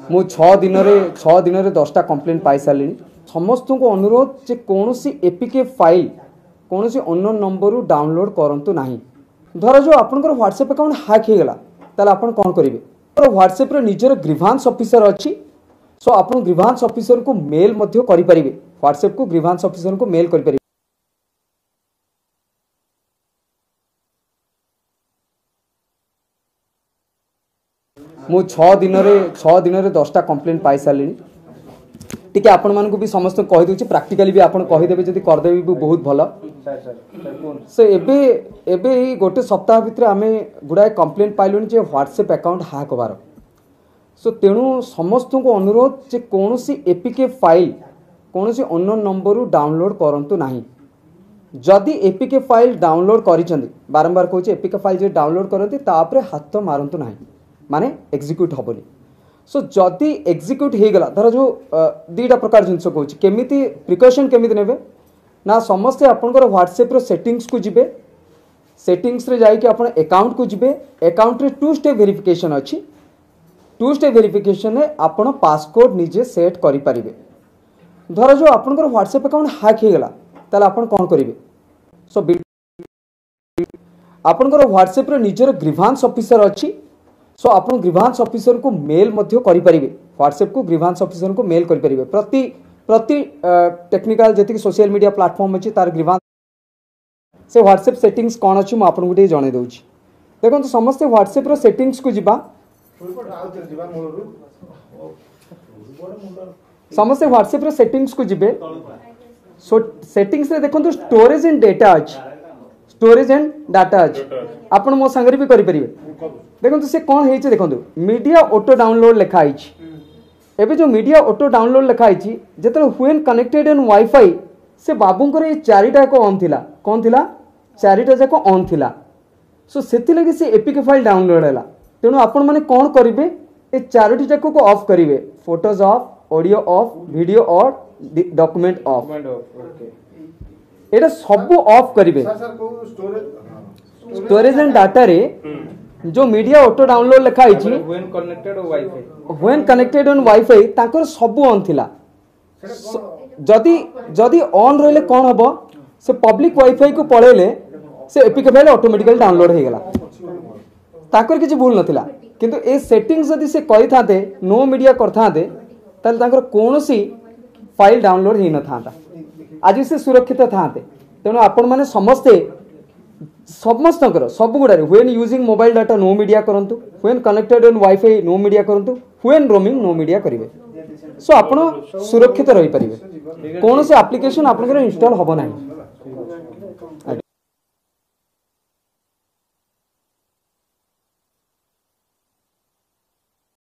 मु 6 दिन रे 10टा कंप्लेंट पाई सारी समस्त को अनुरोध जे कौन एपीके फाइल कौन अननोन नंबर डाउनलोड करंतु नहीं। धर जो आपनकर व्हाट्सएप अकाउंट हैक हो गला ताले आपन कौन करेंगे व्हाट्सएप रे निजर ग्रीवांस ऑफिसर अच्छी सो आप ग्रीवांस ऑफिसर को मेल मध्य करि परिबे व्हाट्सएप को ग्रीवांस ऑफिसर को मेल करि परिबे। मु 6 दिन रे 10टा कंप्लेंट पाई सारी टी आपण मान भी समस्त कही दूची प्रैक्टिकली भी आपन कही देबे जदी कर देबे भी बहुत भलो से एबे गोटे सप्ताह भितर आमे गुडाए कंप्लेंट पाइलुनी जे व्हाट्सएप अकाउंट हैक होबार सो तेणु समस्त को अनुरोध जे कौन एपीके फाइल कौन अननोन नंबर डाउनलोड करंतु नहीं। जदि एपीके फाइल डाउनलोड करिसेंती बारंबार कहूँ एपीके फाइल जे डाउनलोड करंती तापरे हाथ मारंतु नहीं माने एग्जीक्यूट हबनी। सो जदि एग्जीक्यूट हो गला धर जो दीटा प्रकार जिनस कहूँ केमिति प्रिकॉशन केमिति नेबे ना समस्ते आपनकर व्हाट्सएप रो सेटिंग्स को जिबे सेटिंग्स रे जाई कि आपन अकाउंट को जिबे अकाउंट रे 2 स्टेप वेरिफिकेशन अछि 2 स्टेप वेरिफिकेशन में आपन पासकोड निजे सेट करि परिबे। धर जो आपनकर व्हाट्सएप अकाउंट हैक हो गला ताले आपन कोन करिवे सो आपनकर व्हाट्सएप रे निजर ग्रीवांस ऑफिसर अछि सो आपन ग्रीवांस ऑफिसर को मेल मध्य करि परिबे व्हाट्सएप को ग्रीवांस ऑफिसर को मेल करि परिबे। प्रति टेक्निकल जति सोशल मीडिया प्लेटफॉर्म अछि तार ग्रीवांस से व्हाट्सएप सेटिंग्स कोन अछि म आपन गुटे जणे दउछि देखो तो समस्त व्हाट्सएप रो सेटिंग्स को जिबा समस्त व्हाट्सएप रो सेटिंग्स को जिबे सो सेटिंग्स रे देखो तो स्टोरेज एंड डेटा अछि स्टोरेज एंड डाटा अछि आपन मो संगरी भी करि परिबे देखो तो से कोन हेछि देखो तो मीडिया ऑटो डाउनलोड लिखा आइछि एबे जो मीडिया ऑटो डाउनलोड लिखा आइछि जेतले व्हेन कनेक्टेड इन वाईफाई से बाबूंकर ए चारिटा को ऑन थिला कोन थिला चारिटा जाको ऑन थिला सो सेति लगे से एपीके फाइल डाउनलोड हैला तेणु आपण माने कोन करिवे ए चारोटी जाको को ऑफ करिवे photos of audio of video और डॉक्यूमेंट ऑफ एटा सब ऑफ करिवे स्टोरेज एंड डाटा रे जो मीडिया ऑटो डाउनलोड लिखा आइछि व्हेन कनेक्टेड ऑन वाईफाई ताकर सब ऑन थिला जदि ऑन रहले कोन हबो से पब्लिक वाईफाई को पळेले से एपीके फाइल ऑटोमेटिकली डाउनलोड हो गला ताकर किछि भूल नथिला किंतु ए सेटिंग्स जदि से करि थाते नो मीडिया करथाते ताले ताकर कोनोसी फाइल डाउनलोड हे न थाता आज से सुरक्षित थाते तेणु आपण माने समस्तकर सब गुडा when using mobile data no media करंतु when connected on wifi no media करंतु व्हेन रोमिंग नो मीडिया करिवे सो आपण सुरक्षित रही परिवे कोनोसी एप्लीकेशन आपनकर इंस्टॉल हबो नाही।